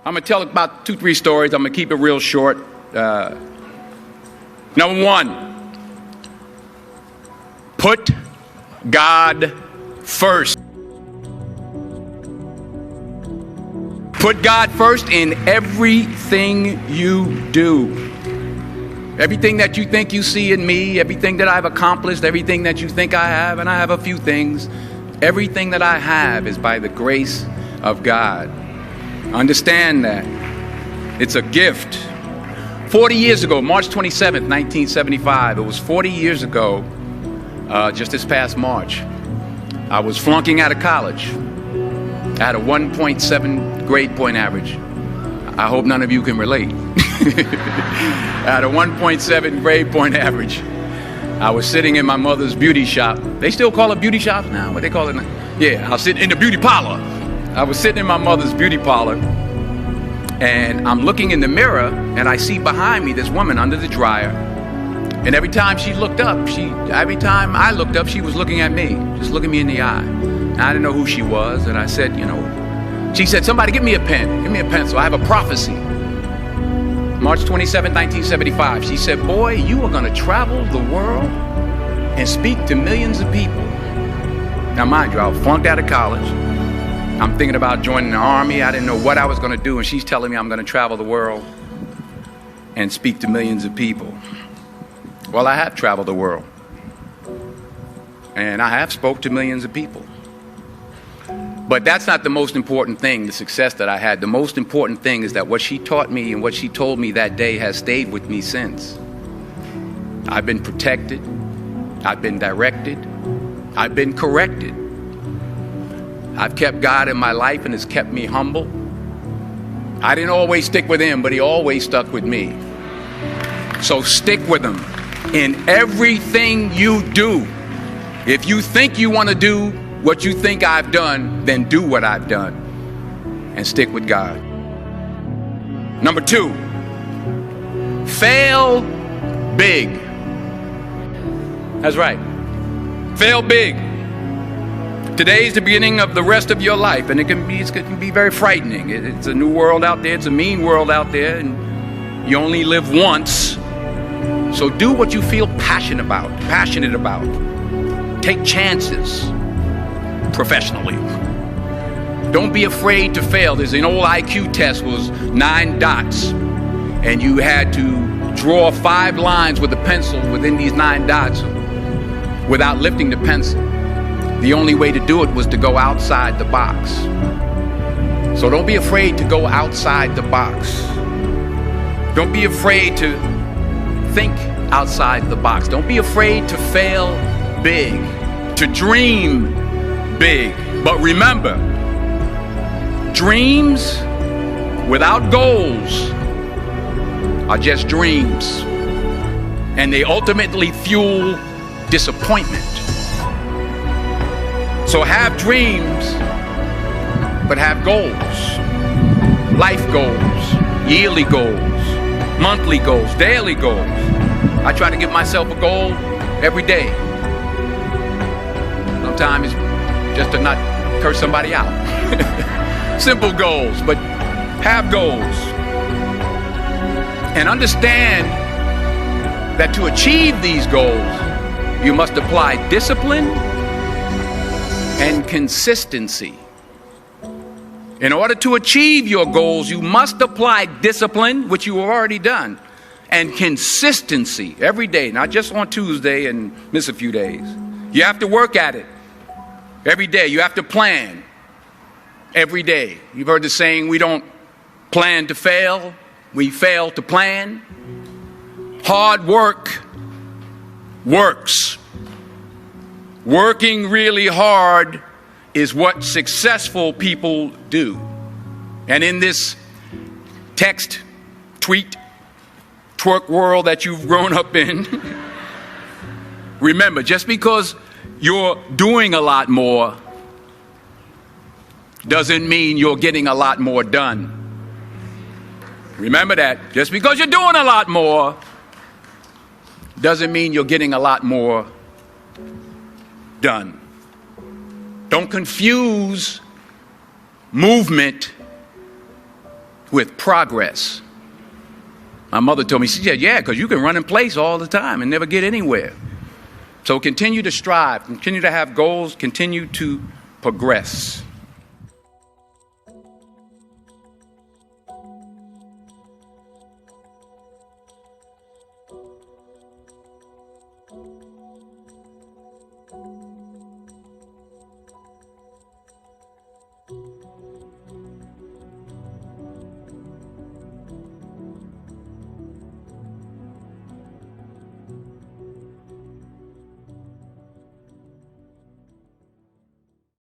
I'm going to tell about 2-3 stories. I'm going to keep it real short. Number one, put God first. Put God first in everything you do. Everything that you think you see in me, everything that I've accomplished, everything that you think I have, and I have a few things, everything that I have is by the grace of God. Understand that. It's a gift. 40 years ago, March 27th, 1975, it was 40 years ago, just this past March, I was flunking out of college. I had a 1.7 grade point average. I hope none of you can relate. I had a 1.7 grade point average. I was sitting in my mother's beauty shop. They still call it beauty shops now? What they call it now? Yeah, I was sitting in the beauty parlor. I was sitting in my mother's beauty parlor, and I'm looking in the mirror, and I see behind me this woman under the dryer. And every time she looked up, every time I looked up, she was looking at me, just looking me in the eye. And I didn't know who she was, and I said, she said, somebody give me a pen, give me a pencil, I have a prophecy. March 27, 1975, she said, boy, you are gonna travel the world and speak to millions of people. Now mind you, I was flunked out of college. I'm thinking about joining the army. I didn't know what I was gonna do, and she's telling me I'm gonna travel the world and speak to millions of people. Well, I have traveled the world, and I have spoke to millions of people. But that's not the most important thing, the success that I had. The most important thing is that what she taught me and what she told me that day has stayed with me since. I've been protected, I've been directed, I've been corrected. I've kept God in my life, and it's kept me humble. I didn't always stick with him, but he always stuck with me. So stick with him in everything you do. If you think you want to do what you think I've done, then do what I've done and stick with God. Number 2, fail big. That's right. Fail big. Today's the beginning of the rest of your life, and it can be very frightening. It's a new world out there. It's a mean world out there, and you only live once. So do what you feel passionate about. Take chances professionally. Don't be afraid to fail. There's an old IQ test, was 9 dots, and you had to draw 5 lines with a pencil within these 9 dots without lifting the pencil. The only way to do it was to go outside the box. So don't be afraid to go outside the box. Don't be afraid to think outside the box. Don't be afraid to fail big, to dream big. But remember, dreams without goals are just dreams, and they ultimately fuel disappointment. So have dreams, but have goals. Life goals, yearly goals, monthly goals, daily goals. I try to give myself a goal every day. Sometimes it's just to not curse somebody out. Simple goals, but have goals. And understand that to achieve these goals, you must apply discipline and consistency. In order to achieve your goals, you must apply discipline, which you have already done, and consistency every day, not just on Tuesday and miss a few days. You have to work at it every day. You have to plan every day. You've heard the saying, we don't plan to fail, we fail to plan. Hard work works. Working really hard is what successful people do. And in this text, tweet, twerk world that you've grown up in, remember, just because you're doing a lot more doesn't mean you're getting a lot more done. Remember that. Just because you're doing a lot more doesn't mean you're getting a lot more done. Don't confuse movement with progress. My mother told me, she said, yeah, because you can run in place all the time and never get anywhere. So continue to strive, continue to have goals, continue to progress.